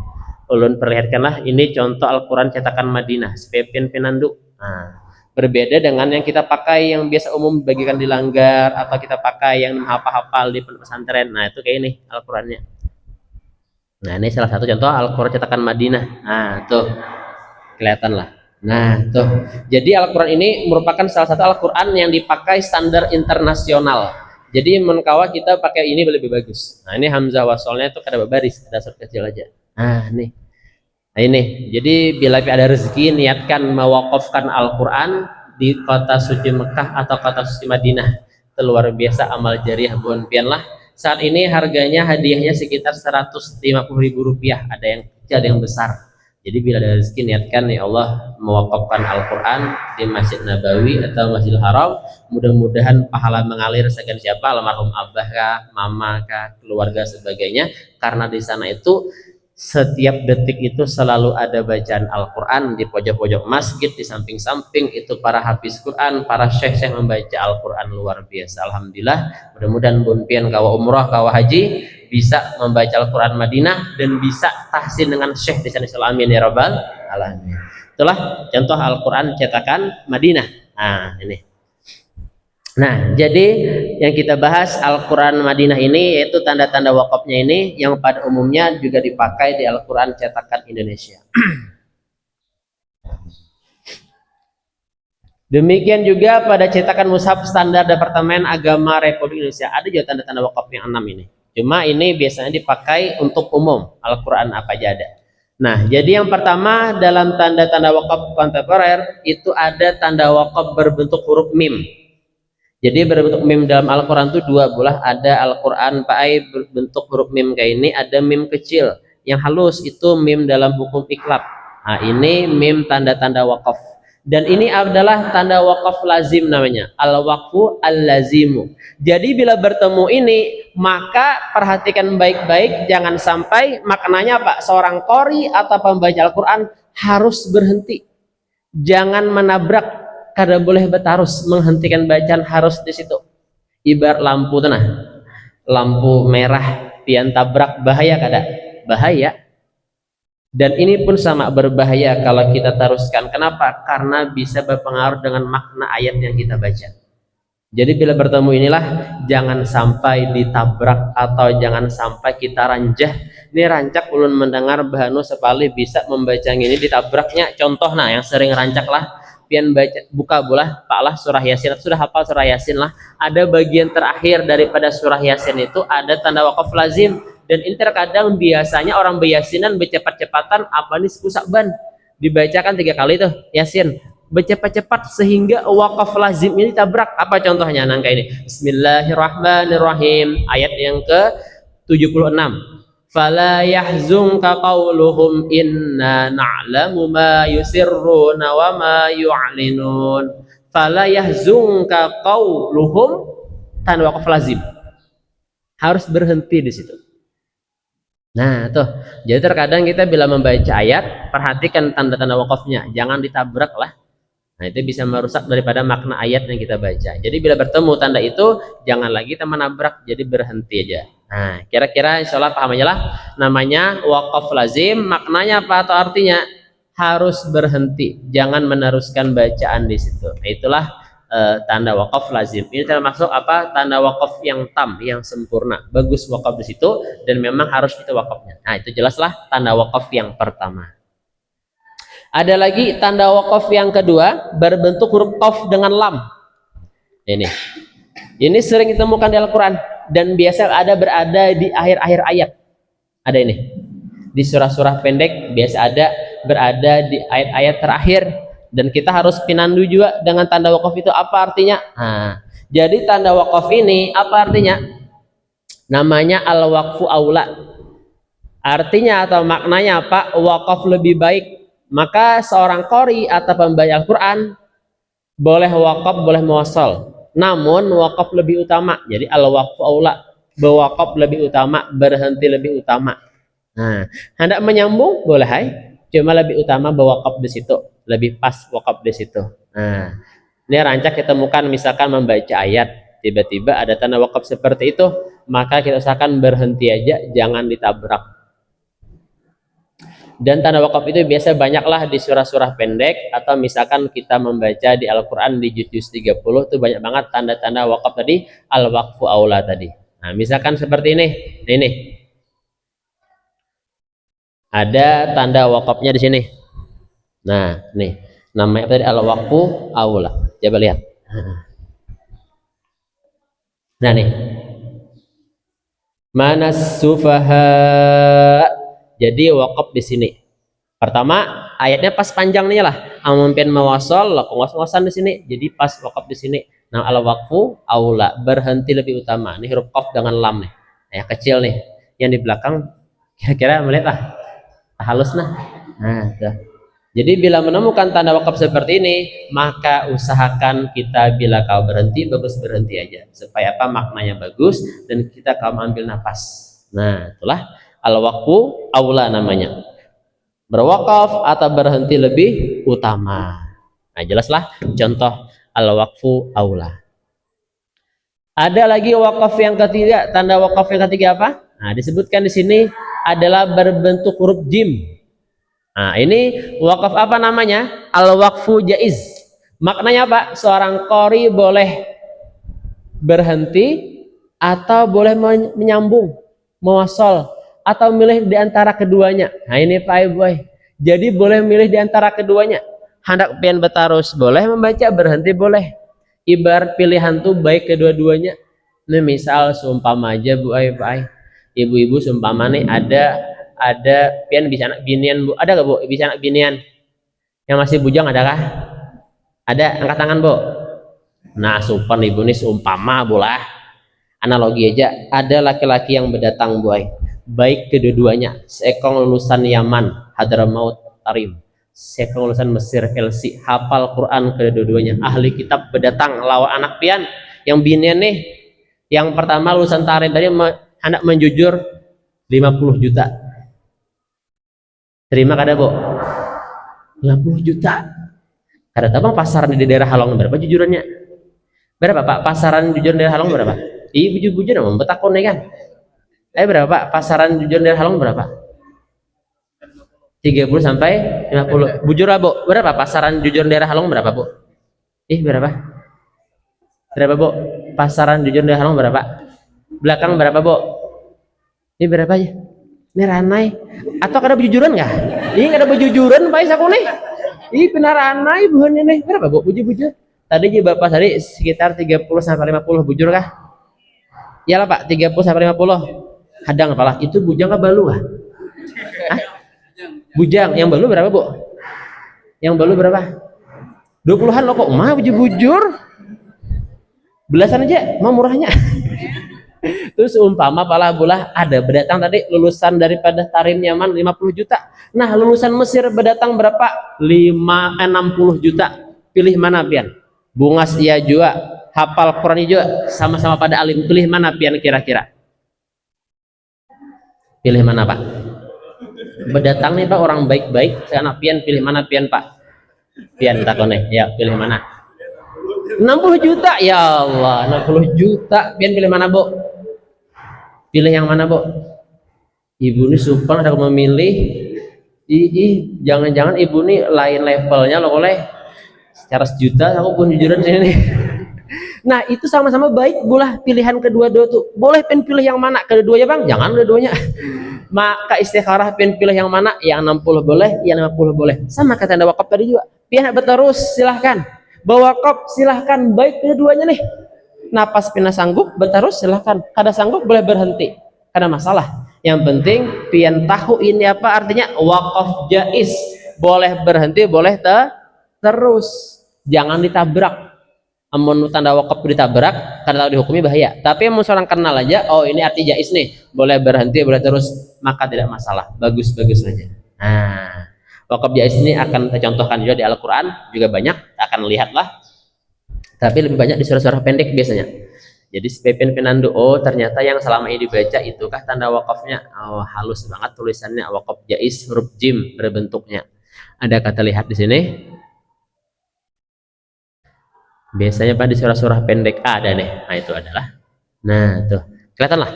Ulun perlihatkanlah ini contoh Al-Quran cetakan Madinah, Sepepen Penandu. Nah, berbeda dengan yang kita pakai yang biasa umum bagikan di langgar atau kita pakai yang hafal-hafal di pesantren. Nah, itu kayak ini Al-Qurannya. Nah, ini salah satu contoh Al-Quran cetakan Madinah. Nah, tuh kelihatan lah. Nah, tuh. Jadi Al-Quran ini merupakan salah satu Al-Quran yang dipakai standar internasional. Jadi menkawa kita pakai ini lebih bagus. Nah, ini hamzah wasolnya itu kada baris, dasar kecil aja. Nah, nih. Nah, ini. Jadi bila ada rezeki niatkan mewakafkan Al-Quran di kota suci Mekah atau kota suci Madinah. Itu luar biasa amal jariah buan pian lah. Saat ini harganya hadiahnya sekitar Rp150.000. Ada yang kecil, ada yang besar. Jadi bila ada rezeki niatkan ya Allah mewakafkan Al-Quran di Masjid Nabawi atau Masjidil Haram, mudah-mudahan pahala mengalir segan siapa, almarhum abah kah, mama kah, keluarga sebagainya, karena di sana itu setiap detik itu selalu ada bacaan Al-Quran di pojok-pojok masjid, di samping-samping itu para hafiz Quran, para syekh yang membaca Al-Quran luar biasa. Alhamdulillah, mudah-mudahan bunpian kawa umrah kawa haji bisa membaca Al-Quran Madinah dan bisa tahsin dengan syekh di sana. Amin ya rabbal alamin. Itulah contoh Al-Quran cetakan Madinah. Nah, ini. Nah, jadi yang kita bahas Al-Quran Madinah ini yaitu tanda-tanda wakafnya ini yang pada umumnya juga dipakai di Al-Quran cetakan Indonesia. Demikian juga pada cetakan mushaf standar Departemen Agama Republik Indonesia ada juga tanda-tanda wakaf yang 6 ini. Cuma ini biasanya dipakai untuk umum, Al-Quran apa aja ada. Nah, jadi yang pertama dalam tanda-tanda wakaf kontemporer itu ada tanda wakaf berbentuk huruf mim. Jadi berbentuk mim dalam Al-Quran itu dua belah, ada Al-Quran pakai berbentuk huruf mim kayak ini, ada mim kecil yang halus itu mim dalam hukum iklab. Nah, ini mim tanda-tanda wakaf. Dan ini adalah tanda wakaf lazim namanya, al-waqfu al-lazimu. Jadi bila bertemu ini maka perhatikan baik-baik, jangan sampai maknanya Pak seorang qori atau pembaca Al-Quran harus berhenti, jangan menabrak. Kada boleh bertarus, menghentikan bacaan harus di situ. Ibarat lampu tanah, lampu merah pian tabrak bahaya kada? Bahaya. Dan ini pun sama berbahaya kalau kita teruskan. Kenapa? Karena bisa berpengaruh dengan makna ayat yang kita baca. Jadi bila bertemu inilah jangan sampai ditabrak atau jangan sampai kita ranjah. Ini rancak ulun mendengar bahanu sepali bisa membaca ini ditabraknya. Contoh nah yang sering rancak lah. Pian baca buka bola Pak lah surah Yasin, sudah hafal surah Yasin lah, ada bagian terakhir daripada surah Yasin itu ada tanda wakaf lazim, dan ini terkadang biasanya orang berjasinan bercepat-cepatan apa nih Sakban dibacakan 3 kali tuh Yasin bercepat-cepat sehingga wakaf lazim ini tabrak. Apa contohnya nangka ini Bismillahirrahmanirrahim ayat yang ke 76, fala yahzunka qauluhum inna na'lamu ma yusirruna wa ma yu'linun. Fala yahzunka qauluhum tanda wakaf lazim harus berhenti di situ. Nah tuh, jadi terkadang kita bila membaca ayat perhatikan tanda-tanda wakafnya, jangan ditabrak lah. Nah itu bisa merusak daripada makna ayat yang kita baca. Jadi bila bertemu tanda itu jangan lagi kita menabrak, jadi berhenti aja. Nah kira-kira insya Allah paham aja lah. Namanya wakaf lazim, maknanya apa atau artinya harus berhenti, jangan meneruskan bacaan di situ. Nah itulah tanda wakaf lazim. Ini termasuk apa? Tanda wakaf yang tam, yang sempurna. Bagus wakaf di situ dan memang harus itu wakafnya. Nah, itu jelaslah tanda wakaf yang pertama. Ada lagi tanda wakaf yang kedua berbentuk huruf qaf dengan lam. Ini sering ditemukan di Al-Quran dan biasa berada di akhir-akhir ayat. Ada ini di surah-surah pendek biasa berada di ayat-ayat terakhir, dan kita harus pinandu juga dengan tanda wakaf itu apa artinya. Nah, jadi tanda wakaf ini apa artinya? Namanya al-waqfu aula. Artinya atau maknanya apa? Wakaf lebih baik. Maka seorang qori atau pembaca Al-Quran boleh wakaf, boleh muwassal, namun wakaf lebih utama. Jadi al-waqfu aula, berwakaf lebih utama, berhenti lebih utama. Nah, hendak menyambung boleh, hai. Cuma lebih utama berwakaf di situ, lebih pas wakaf di situ. Nah, ini rancak kita temukan misalkan membaca ayat, tiba-tiba ada tanda wakaf seperti itu, maka kita usahakan berhenti aja, jangan ditabrak. Dan tanda wakaf itu biasa banyaklah di surah-surah pendek, atau misalkan kita membaca di Al-Quran di juz 30 itu banyak banget tanda-tanda wakaf tadi, al-waqfu aula tadi. Nah, misalkan seperti ini. Ada tanda wakafnya di sini. Nah, nih namanya tadi al-waqfu aula. Coba lihat. Nah, nih. Mana sufaha. Jadi wakaf di sini. Pertama, ayatnya pas panjang nih lah. Amampian mawasol, ngos-ngosan di sini. Jadi pas wakaf di sini. Nah, al-waqfu aula, berhenti lebih utama. Ini huruf qaf dengan lam nih. Yang kecil nih. Yang di belakang kira-kira melihat lah. Halus nah. Jadi bila menemukan tanda wakaf seperti ini, maka usahakan kita bila kau berhenti, bagus berhenti aja supaya apa? Maknanya bagus dan kita kau ambil nafas. Nah, itulah al-waqfu aula namanya. Berwakaf atau berhenti lebih utama. Nah, jelaslah contoh al-waqfu aula. Ada lagi wakaf yang ketiga, tanda wakaf yang ketiga apa? Nah, disebutkan di sini adalah berbentuk huruf jim. Nah, ini wakaf apa namanya? Al-waqfu jaiz. Maknanya apa? Seorang qori boleh berhenti atau boleh menyambung, mewasol, atau milih di antara keduanya. Nah, ini Pak Ibu. Jadi boleh milih di antara keduanya. Hendak pian betarus boleh, membaca berhenti boleh. Ibarat pilihan tuh baik kedua-duanya. Nah, misal seumpama aja Bu Pak, ibu-ibu seumpama nih ada pian bisa anak binian Bu, ada gak Bu bisa anak binian yang masih bujang, adakah? Ada, angkat tangan Bu. Nah, sumpan ibu nih seumpama bola analogi aja, ada laki-laki yang berdatang Bu, baik kedua-duanya, seekor lulusan Yaman Hadramaut Tarim, seekor lulusan Mesir LC, hafal Quran kedua-duanya, ahli kitab berdatang lawan anak pian yang binian nih. Yang pertama lulusan Tarim tadi hendak menjujur 50 juta. Terima kada Bu? 50 juta. Kada tahu Bang, pasaran di daerah Halong berapa jujurannya? Berapa Pak? Pasaran jujur daerah Halong berapa? Iya, bujur-bujur emang betakon nih kan? Berapa Pak? Pasaran jujur daerah Halong berapa? 30 sampai 50. Bujur lah Bu. Berapa pasaran jujur daerah Halong berapa Bu? Berapa? Berapa Bu? Pasaran jujur daerah Halong berapa? Belakang berapa Bu? Ini berapa aja? Ini ranai atau kada bujujuran nggak? Ini kada bujujuran Pak aku nih. Ini benar ranai buahnya nih. Berapa Bu bujur-bujur? Tadi juga Bapak tadi sekitar 30 sampai 50 bujur kah? Iyalah Pak, 30 sampai 50. Hadang apalah? Itu bujang kah balu kah? Hah? Bujang. Yang balu berapa Bu? Yang balu berapa? 20-an loh kok. Mah bujur-bujur. Belasan aja, mau murahnya. Terus umpama pala bola ada berdatang tadi lulusan daripada Tarim Yaman 50 juta. Nah, lulusan Mesir berdatang berapa? 60 juta. Pilih mana pian? Bungas iya juga, hafal Quran juga, sama-sama pada alim. Pilih mana pian kira-kira? Pilih mana Pak? Berdatang nih Pak orang baik-baik. Saya anak pian, pilih mana pian Pak? Pian takone. Ya, pilih mana? 60 juta. Ya Allah, 60 juta. Pian pilih mana Bu? Pilih yang mana Bu? Ibu ini sumpah ada memilih. Jangan-jangan ibu ini lain levelnya loh oleh secara sejuta aku pun jujuran sini nih. Nah itu sama-sama baik, boleh pilihan kedua-dua tuh. Boleh pengen pilih yang mana? Kedua-duanya bang? Jangan kedua-duanya. Maka istikharah pengen pilih yang mana? Yang 60 boleh, yang 50 boleh. Sama kata tanda wakaf tadi juga. Pihak berterus silahkan. Bawa wakaf silahkan, baik kedua-duanya nih. Napas pina sanggup berterus silahkan. Kada sanggup boleh berhenti. Kada masalah. Yang penting pian tahu ini apa artinya wakaf jaiz. Boleh berhenti, boleh terus. Jangan ditabrak. Amun tanda wakaf ditabrak karena tahu dihukumi bahaya. Tapi amun seorang kenal aja, oh ini arti jais nih, boleh berhenti, boleh terus, maka tidak masalah. Bagus-bagus saja. Nah, wakaf jais ini akan kita contohkan juga di Al-Quran, juga banyak, akan lihatlah. Tapi lebih banyak di surah-surah pendek biasanya. Jadi sepepen penandu, oh ternyata yang selama ini dibaca itukah tanda wakafnya. Oh, halus banget tulisannya, wakaf jais huruf jim berbentuknya. Ada kata lihat di sini. Biasanya pada surah-surah pendek ada nih. Nah itu adalah. Nah tuh kelihatan lah.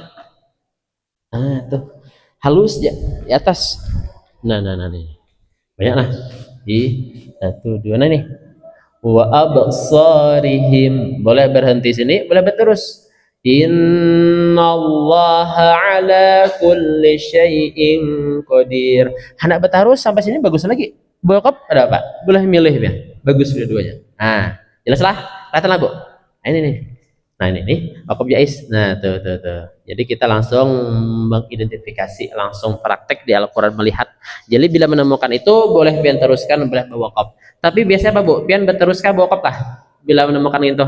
Nah tuh halus ya di atas. Nah nih banyak lah di 1, 2 nah nih. Wa absarihim boleh berhenti sini, boleh berterus. Innallaha ala kulli syai'in qadir. Hendak berterus sampai sini bagus lagi. Bokap ada apa? Boleh milih ya. Bagus dua-duanya. Nah jelas lah, kelihatan lah bu. Nah, ini nih, nah ini nih wakaf jais. Nah tuh. Jadi kita langsung mengidentifikasi, langsung praktek di Al-Quran melihat. Jadi bila menemukan itu boleh pian teruskan, boleh berwakaf. Tapi biasanya apa bu? Pian berteruskah wakaf lah? Bila menemukan itu,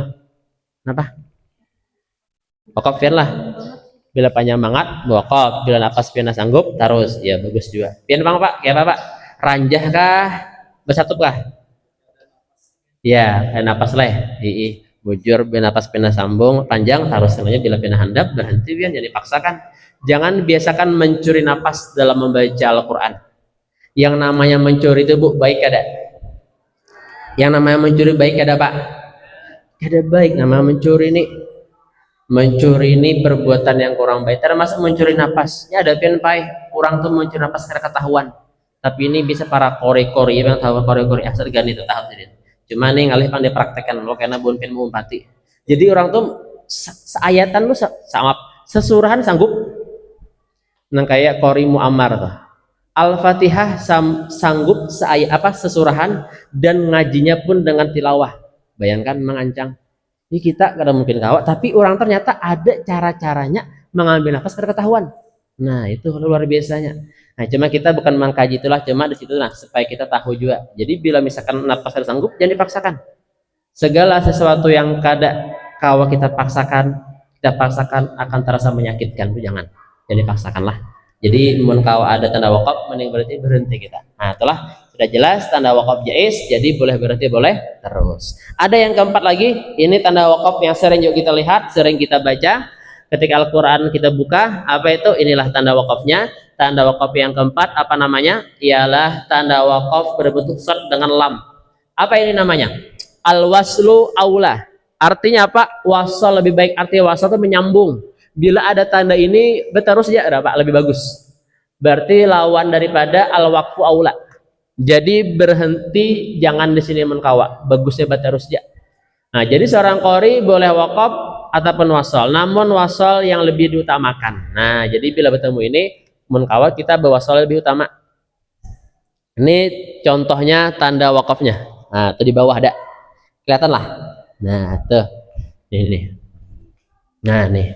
kenapa? Wakaf pian lah. Bila panjang banget, wakaf. Bila napas pian sanggup, terus. Ya bagus juga. Pian bang pak, ya apa pak? Ranjah kah? Bersatu kah? Ya, napas leh, bujur, napas pena sambung, panjang, harus semuanya bila pena handap, berhenti, biar jadi paksakan. Jangan biasakan mencuri napas dalam membaca Al-Quran. Yang namanya mencuri itu bu, baik ada. Yang namanya mencuri baik ada pak? Ada baik, namanya mencuri ini perbuatan yang kurang baik. Termasuk mencuri napas. Ya ada pian pai, kurang tuh mencuri napas karena ketahuan. Tapi ini bisa para kori-kori yang tahu kori-kori asal ganti itu tahap ini. Cuma nih ngalih pandai praktekkan lo karena bonpin mengumpati. Jadi orang tuh seayatan lu sama sesurahan sanggup nang kayak kori muammar tuh. Al-Fatihah sanggup sesurahan dan ngajinya pun dengan tilawah. Bayangkan mengancang. Ini kita kadang mungkin kawat, tapi orang ternyata ada cara-caranya mengambil nafas pada ketahuan. Nah itu luar biasanya. Nah cuma kita bukan mengkaji itulah, cuma di situ nah supaya kita tahu juga. Jadi bila misalkan napas ada sanggup, jangan dipaksakan. Segala sesuatu yang kalau kita paksakan akan terasa menyakitkan, itu jangan dipaksakanlah. Jadi kalau ada tanda wakaf, mending berarti berhenti kita. Nah itulah sudah jelas tanda wakaf jaiz, jadi boleh berhenti, boleh terus. Ada yang keempat lagi, ini tanda wakaf yang sering juga kita lihat, sering kita baca. Ketika Al-Quran kita buka, apa itu? Inilah tanda wakafnya. Tanda wakaf yang keempat, apa namanya? Ialah tanda wakaf berbentuk short dengan lam. Apa ini namanya? Al-waslu aula. Artinya apa? Wasal lebih baik. Artinya wasal itu menyambung. Bila ada tanda ini, berterus ya, ada pak lebih bagus. Berarti lawan daripada al-waqfu aula. Jadi berhenti, jangan di sini menkawa. Bagusnya berterus ya. Nah, jadi seorang qori boleh wakaf ataupun wasal, namun wasal yang lebih diutamakan. Nah jadi bila bertemu ini munkawa kita berwasal lebih utama. Ini contohnya tanda wakafnya. Nah itu di bawah ada, kelihatan lah. Nah tuh ini. Nah nih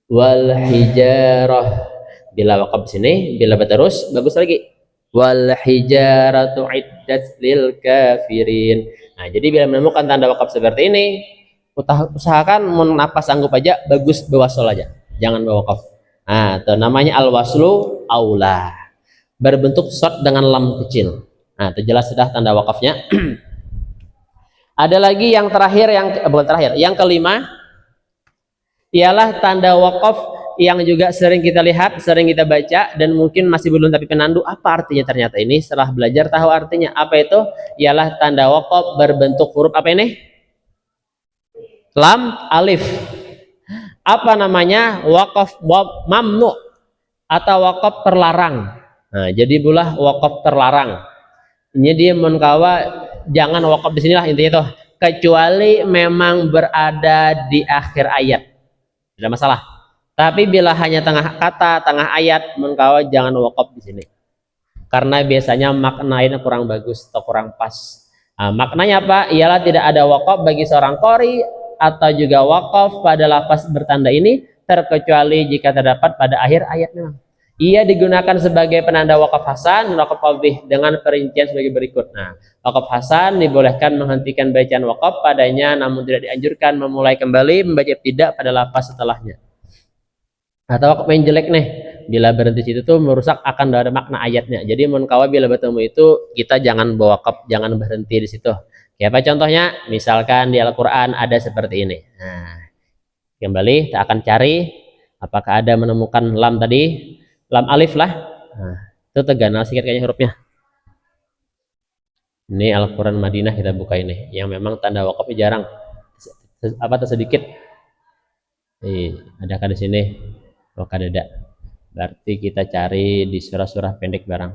wal hijarah, bila wakaf sini, bila berterus bagus lagi. Wal hijaratu iddat lil kafirin. Nah jadi bila menemukan tanda wakaf seperti ini, usahakan mau napas sanggup aja, bagus bewasol aja, jangan bewakaf. Nah itu namanya al-waslu aula, berbentuk short dengan lam kecil. Nah itu jelas sudah tanda wakafnya. Ada lagi yang terakhir, bukan terakhir, yang kelima ialah tanda wakaf yang juga sering kita lihat, sering kita baca, dan mungkin masih belum tapi penandu apa artinya. Ternyata ini setelah belajar tahu artinya. Apa itu? Ialah tanda wakaf berbentuk huruf apa ini? Lam alif. Apa namanya? Wakaf mamnu atau wakaf terlarang. Nah, jadi bulah wakaf terlarang. Ini dia menkawa jangan wakaf di sinilah intinya tuh. kecuali memang berada di akhir ayat, tidak masalah. Tapi bila hanya tengah kata, tengah ayat, mengkau jangan wakaf di sini. Karena biasanya maknanya kurang bagus atau kurang pas. Nah, maknanya apa? Ialah tidak ada wakaf bagi seorang qori atau juga wakaf pada lafaz bertanda ini terkecuali jika terdapat pada akhir ayat memang. Ia digunakan sebagai penanda wakaf hasan, wakaf qabih dengan perincian sebagai berikut. Nah, wakaf hasan dibolehkan menghentikan bacaan wakaf padanya, namun tidak dianjurkan memulai kembali membaca tidak pada lafaz setelahnya. Atau wakaf yang jelek nih, bila berhenti situ tuh merusak akan ada makna ayatnya. Jadi munkawa bila bertemu itu kita jangan bawa wakaf, jangan berhenti di situ. Ya, apa contohnya? Misalkan di Al-Qur'an ada seperti ini. Nah, kembali kita akan cari apakah ada menemukan lam tadi, lam alif lah. Nah, itu teganal sedikit kayaknya hurufnya. Ini Al-Qur'an Madinah, kita buka ini yang memang tanda wakafnya jarang. Apa tersedikit? Adakah di sini? Oh, ada. Berarti kita cari di surah-surah pendek barang.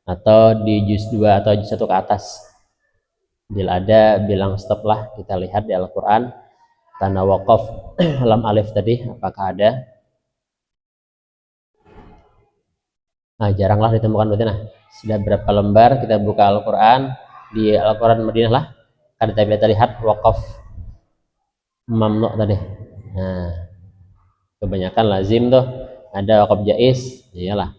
Atau di juz 2 atau juz 1 ke atas. Bila ada, bilang stop lah. Kita lihat di Al-Quran tanda wakaf lam alif tadi apakah ada. Nah, jaranglah ditemukan berarti. Nah, sudah berapa lembar kita buka Al-Quran, di Al-Quran Madinah lah kan kita lihat wakaf mamnu tadi. Nah, kebanyakan lazim tuh ada wakaf jaiz, iyalah.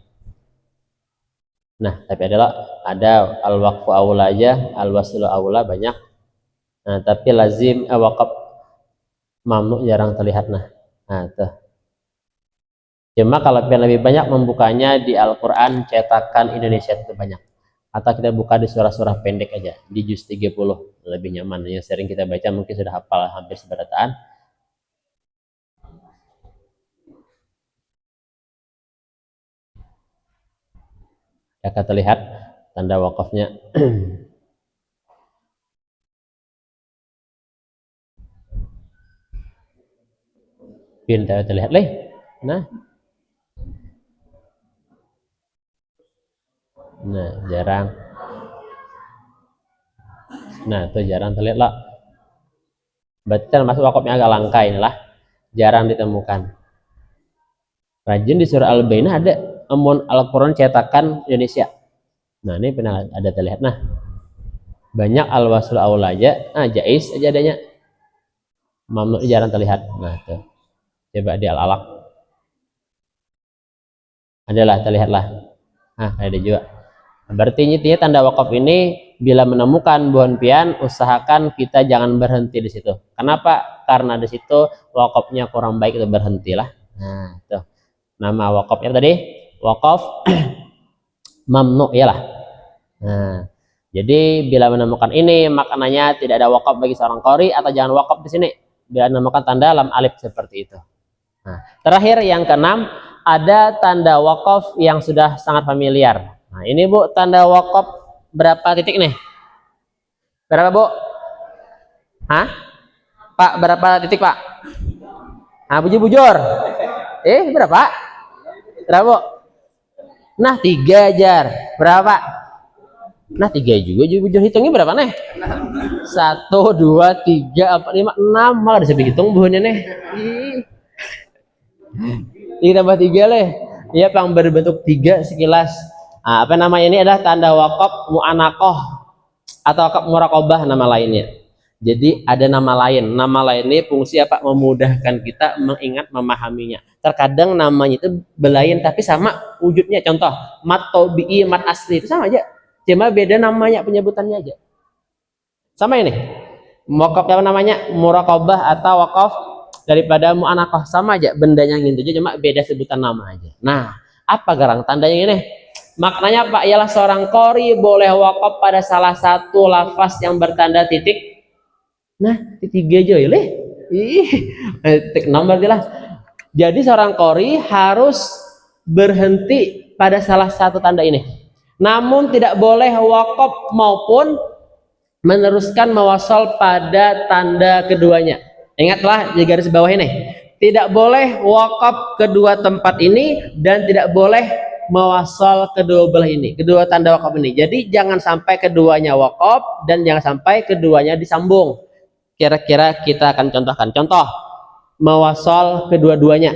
Nah, tapi ada al-waqfu aula aja, al-waslu aula banyak. Nah, tapi lazim wakaf mamnu jarang terlihat. Nah, tuh. Cuma kalau yang lebih banyak membukanya di Al-Quran cetakan Indonesia itu banyak. Atau kita buka di surah-surah pendek aja, di juz 30 lebih nyaman. Yang sering kita baca mungkin sudah hafal hampir seberataan. Akan terlihat tanda wakafnya. Pintar terlihat leh. Nah, jarang. Nah, itu jarang terlihat lah. Berarti termasuk wakafnya agak langka inilah, jarang ditemukan. Rajin di surah Al-Bayyinah ada amun Al-Quran cetakan Indonesia. Nah, ini pernah ada terlihat. Nah, banyak al-wasl aula aja, jaiz aja adanya. Mamnu jarang terlihat. Nah, tuh. Coba di Al-Alaq. Adalah terlihatlah. Ada juga. Berarti intinya tanda wakaf ini bila menemukan buhan pian, usahakan kita jangan berhenti di situ. Kenapa? Karena di situ wakafnya kurang baik, itu berhentilah. Nah, tuh. Nama wakafnya tadi wakaf mamnu iyalah. Nah, jadi bila menemukan ini maknanya tidak ada wakaf bagi seorang qori atau jangan wakaf di sini. Bila menemukan tanda lam alif seperti itu. Nah, terakhir yang keenam ada tanda wakaf yang sudah sangat familiar. Nah, ini Bu, tanda wakaf berapa titik nih? Berapa Bu? Pak, berapa titik Pak? Bujur. Berapa? Berapa Bu? Nah, 3 jar. Berapa Pak? Nah, 3 juga bujur, hitungnya berapa nih? 1, 2, 3, 4, 5, 6. Malah bisa dihitung buahnya nih. Ditambah 3 leh. Ya, pang berbentuk 3 sekilas. Apa namanya ini adalah tanda wakaf mu'anakoh atau wakaf muraqabah nama lainnya. Jadi ada nama lain. Nama lain ini fungsi apa? Memudahkan kita mengingat, memahaminya. Terkadang namanya itu belain tapi sama wujudnya. Contoh, mat tobi'i, mat asli itu sama aja. Cuma beda namanya, penyebutannya aja. Sama ini. Wakaf apa namanya? Muraqabah atau wakaf daripada mu'anakoh, sama aja bendanya gitu aja, cuma beda sebutan nama aja. Nah, apa garang tandanya ini? Maknanya Pak ialah seorang qori boleh wakaf pada salah satu lafaz yang bertanda titik. Nah, titik aja ya leh. Titik nomor lah. Jadi seorang qori harus berhenti pada salah satu tanda ini. Namun tidak boleh wakaf maupun meneruskan mawasol pada tanda keduanya. Ingatlah di garis bawah ini, tidak boleh wakaf kedua tempat ini dan tidak boleh mewasal kedua belah ini, kedua tanda wakaf ini. Jadi jangan sampai keduanya wakaf dan jangan sampai keduanya disambung. Kira-kira kita akan contohkan. Contoh mewasal kedua-duanya.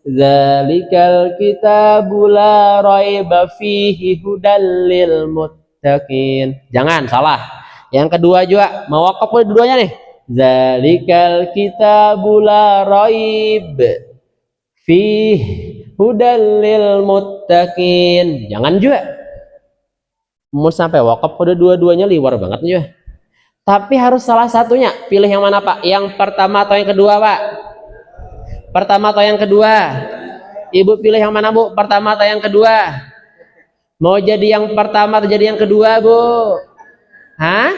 Zalikal kitabul la raiba fihi hudal lil muttaqin. Jangan salah. Yang kedua juga mewakaf kedua-duanya nih. Zalikal kitabul la raib fihi hudal lil muttaqin. Jangan juga. Mau sampai wakaf pada dua-duanya liwar banget juga. Tapi harus salah satunya. Pilih yang mana Pak? Yang pertama atau yang kedua Pak? Pertama atau yang kedua? Ibu pilih yang mana Bu? Pertama atau yang kedua? Mau jadi yang pertama atau jadi yang kedua Bu? Hah?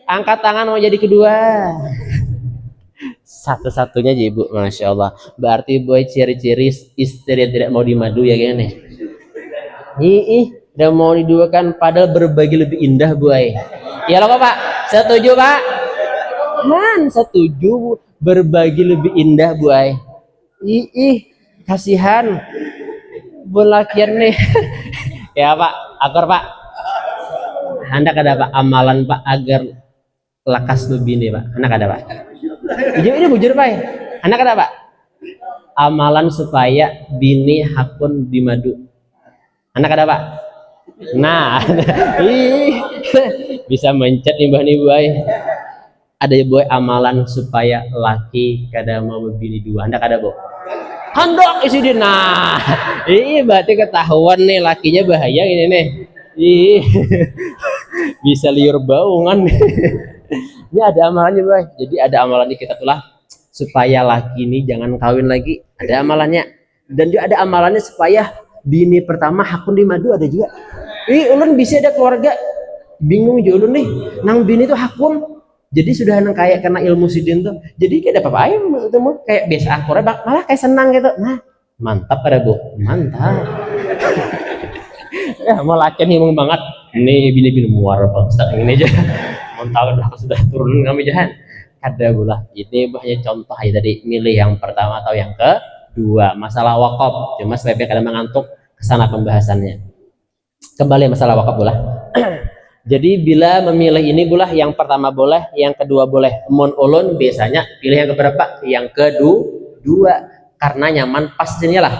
Angkat tangan mau jadi kedua. Satu-satunya aja Ibu, Masya Allah. Berarti boy ciri-ciri istri yang tidak mau dimadu ya kayaknya nih. Udah mau diduakan padahal berbagi lebih indah boy. Ya loh Pak, setuju Pak? Setuju Bu. Berbagi lebih indah boy. Kasihan bulakian nih. Ya Pak, akur Pak. Anda ada Pak amalan Pak agar lekas lebih Pak. Anak ada Pak. Ini bujur Pak. Anak ada Pak. Amalan supaya bini hakun dimadu. Anak ada Pak. Nah, bisa mencet nih Mbah nih boy. Ada boy amalan supaya laki kada mau bini dua. Anak ada Bu. Handok isi dia. Nah, berarti ketahuan nih lakinya bahaya ini nih. Bisa liur baungan. Ini ada amalannya boy. Jadi ada amalan di kita tulah supaya laki ini jangan kawin lagi. Ada amalannya. Dan juga ada amalannya supaya bini pertama hakun di madu ada juga. Ulun bisa ada keluarga bingung juga ulun nih. Nang bini tuh hakun. Jadi sudah nang kayak karena ilmu sidin tuh. Jadi kayak dapat apa ketemu kayak biasa akurnya malah kayak senang gitu. Nah, mantap pada Bu. Mantap. Ya mau latihan himung banget. Ini bini-bini muar Pak Ustaz ini aja. Mentah sudah turun kami jahan. Ada bulah. Ini banyak contoh aja tadi milih yang pertama atau yang kedua. Masalah wakaf. Cuma sebabnya kadang mengantuk kesana pembahasannya. Kembali masalah wakaf bulah. Jadi bila memilih ini bulah yang pertama boleh, yang kedua boleh. Mun ulun biasanya pilih yang keberapa? Yang kedua karena nyaman pas jadinya lah.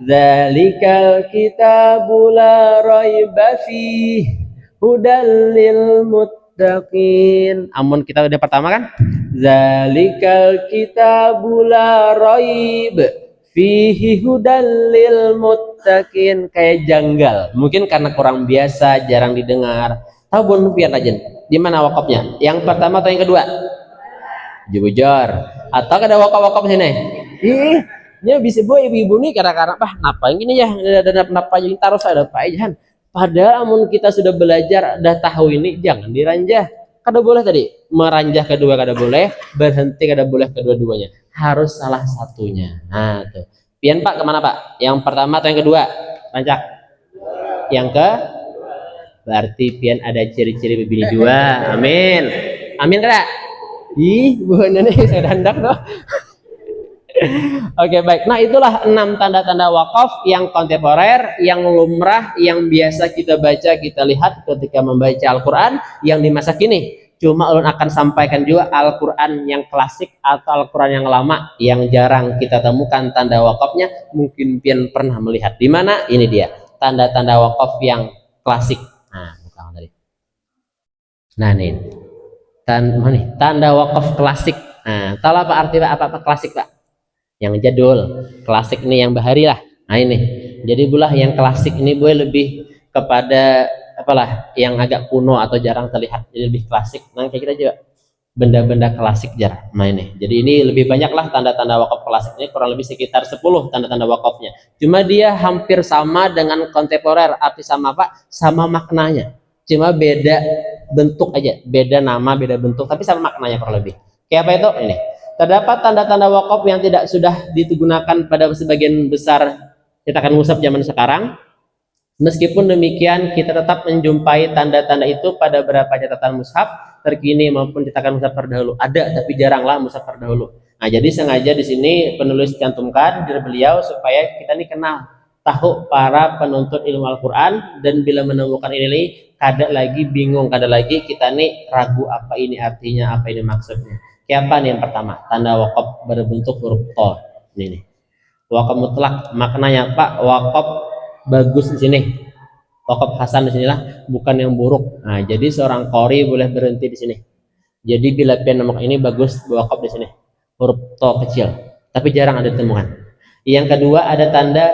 Zalikal kitabul la raiba fihi hudal lil muttaqin. Amun kita udah pertama kan? Zalikal kitabul la raib fihi hudal lil muttaqin. Kayak janggal. Mungkin karena kurang biasa, jarang didengar. Tahu bun pian aja. Di mana wakafnya? Yang pertama atau yang kedua? Jujur. Atau ada wakaf-wakaf sini? Ya bisa boy ibu-ibu nih kadang-kadang napa gini ya ada napa jadi taruh ada apa aja. Padahal amun kita sudah belajar udah tahu ini jangan diranjah. Kada boleh tadi meranjah kedua kada boleh, berhenti kada boleh kedua-duanya. Harus salah satunya. Nah tuh. Pian Pak kemana Pak? Yang pertama atau yang kedua? Rancak. Yang ke berarti pian ada ciri-ciri bini dua. Amin. Amin kada? Bukan nih saya dandak doh. Oke baik. Nah itulah 6 tanda-tanda wakaf yang kontemporer, yang lumrah, yang biasa kita baca, kita lihat ketika membaca Al-Quran yang di masa kini. Cuma ulun akan sampaikan juga Al-Quran yang klasik atau Al-Quran yang lama yang jarang kita temukan tanda wakafnya. Mungkin pian pernah melihat di mana? Ini dia tanda-tanda wakaf yang klasik. Nah, bukan tadi. Nah nih, tanda wakaf klasik. Nah, tahu apa arti apa klasik Pak? Yang jadul, klasik ini yang bahari lah. Nah ini, jadi bulah yang klasik ini boleh lebih kepada apalah yang agak kuno atau jarang terlihat, jadi lebih klasik. Nah kayak kita juga benda-benda klasik jarang. Nah ini, jadi ini lebih banyak lah tanda-tanda wakaf klasik ini kurang lebih sekitar 10 tanda-tanda wakafnya. Cuma dia hampir sama dengan kontemporer, arti sama Pak, sama maknanya. Cuma beda bentuk aja, beda nama, beda bentuk, tapi sama maknanya kurang lebih. Kayak apa itu? Ini. Terdapat tanda-tanda wakaf yang tidak sudah digunakan pada sebagian besar cetakan mushaf zaman sekarang. Meskipun demikian, kita tetap menjumpai tanda-tanda itu pada beberapa catatan mushaf terkini maupun cetakan mushaf terdahulu. Ada, tapi jaranglah mushaf terdahulu. Nah, jadi sengaja di sini penulis cantumkan dari beliau supaya kita ini kenal tahu para penuntut ilmu Al-Quran, dan bila menemukan ini kada lagi bingung, kada lagi kita nih ragu apa ini artinya, apa ini maksudnya. Kayak apa nih yang pertama? Tanda wakaf berbentuk huruf to. Ini nih. Wakaf mutlak maknanya Pak, wakaf bagus di sini. Wakaf hasan di sinilah, bukan yang buruk. Nah, jadi seorang qori boleh berhenti di sini. Jadi bila pian nama ini bagus wakaf di sini. Huruf to kecil, tapi jarang ada ditemukan. Yang kedua ada tanda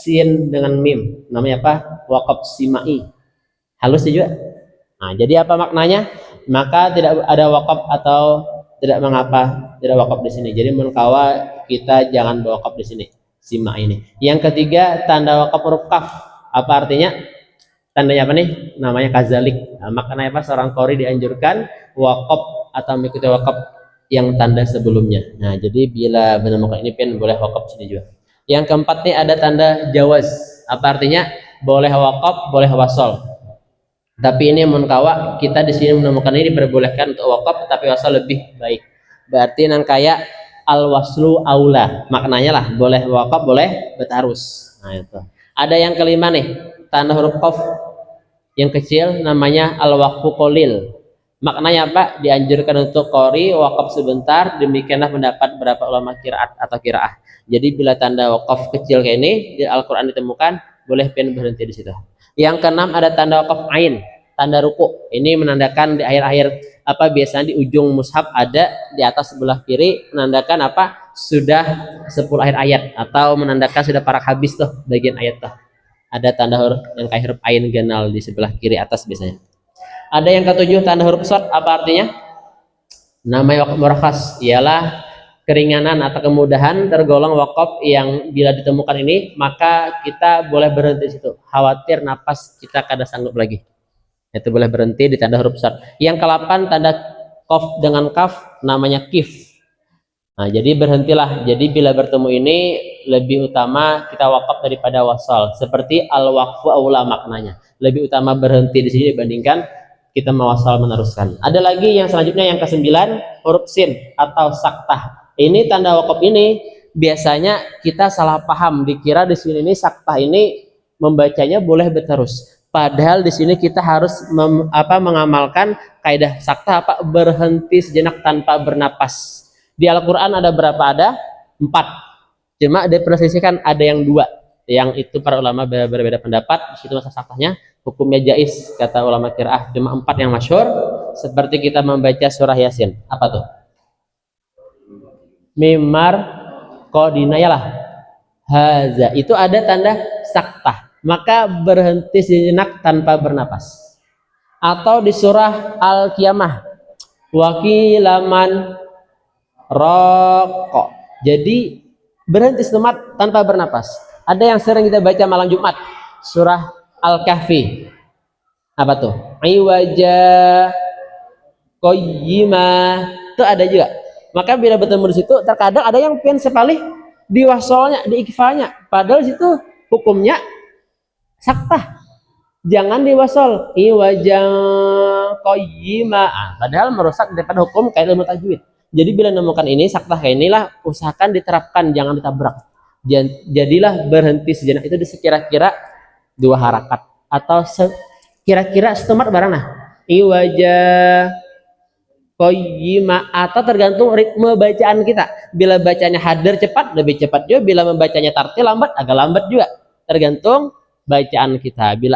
sin dengan mim. Namanya apa? Wakaf simai. Halus juga. Nah, jadi apa maknanya? Maka tidak ada wakaf atau tidak mengapa tidak wakaf di sini. Jadi menkawa kita jangan wakaf di sini. Sima ini. Yang ketiga tanda wakaf huruf kaf. Apa artinya? Tandanya apa nih? Namanya kazalik. Nah, maknanya apa? Seorang qori dianjurkan wakaf atau mengikuti wakaf yang tanda sebelumnya. Nah, jadi bila menemukan ini pian boleh wakaf sini juga. Yang keempat nih ada tanda jawaz. Apa artinya? Boleh wakaf, boleh wasol. Tapi ini munkawa kita di sini menemukan ini diperbolehkan untuk wakaf, tapi wasol lebih baik. Berarti nang kayak al waslu aula. Maknanya lah boleh wakaf, boleh bertarus. Nah, itu. Ada yang kelima nih, tanda huruf qaf yang kecil namanya al waqfu qalil. Maknanya apa? Dianjurkan untuk qori wakaf sebentar, demikianlah pendapat beberapa ulama qiraat atau qiraah. Jadi bila tanda wakaf kecil kayak ini di Al-Qur'an ditemukan, boleh pian berhenti di situ. Yang keenam ada tanda wakaf ain, tanda ruku. Ini menandakan di akhir-akhir apa biasanya di ujung mushaf ada di atas sebelah kiri menandakan apa? Sudah 10 akhir ayat atau menandakan sudah parak habis tuh bagian ayat tuh. Ada tanda huruf yang kayak huruf ain ganal di sebelah kiri atas biasanya. Ada yang ketujuh tanda huruf shad. Apa artinya? Namanya wakaf murakhas, ialah keringanan atau kemudahan tergolong wakaf yang bila ditemukan ini maka kita boleh berhenti di situ. Khawatir napas kita kada sanggup lagi. Itu boleh berhenti di tanda huruf shad. Yang ke-8 tanda qaf dengan kaf namanya kif. Nah, jadi berhentilah. Jadi bila bertemu ini lebih utama kita wakaf daripada wasal. Seperti al-waqfu aula maknanya. Lebih utama berhenti di sini dibandingkan kita mewasal meneruskan. Ada lagi yang selanjutnya yang ke-9 huruf sin atau saktah. Ini tanda wakaf ini biasanya kita salah paham, dikira di sini ini saktah ini membacanya boleh berterus. Padahal di sini kita harus mengamalkan kaidah saktah apa? Berhenti sejenak tanpa bernapas. Di Al-Quran ada berapa? Ada 4. Cuma diperselisihkan ada yang 2. Yang itu para ulama berbeda pendapat. Di situ masa saktahnya hukumnya jais kata ulama qiraah. Cuma 4 yang masyhur seperti kita membaca surah Yasin. Apa tuh? Mimar kodinayalah haza. Itu ada tanda saktah. Maka berhenti sejenak tanpa bernapas. Atau di surah Al-Qiyamah wakilaman rokok. Jadi berhenti sejenak tanpa bernapas. Ada yang sering kita baca malam Jumat, surah Al-Kahfi. Apa tuh? Iwaja qayyima. Itu ada juga. Maka bila bertemu di situ, terkadang ada yang pian sepalih di wasolnya, di ikfanya. Padahal di situ hukumnya saktah. Jangan diwasol. Iwaja qayyima. Padahal merusak daripada hukum kayak ilmu tajwid. Jadi bila menemukan ini saktah kayak inilah usahakan diterapkan, jangan ditabrak. Jadilah berhenti sejenak itu di sekira-kira 2 harakat atau kira-kira setempat barang nah. Iwaja qayyima atau tergantung ritme bacaan kita. Bila bacanya hadir cepat lebih cepat juga, bila membacanya tartil lambat agak lambat juga. Tergantung bacaan kita. Bila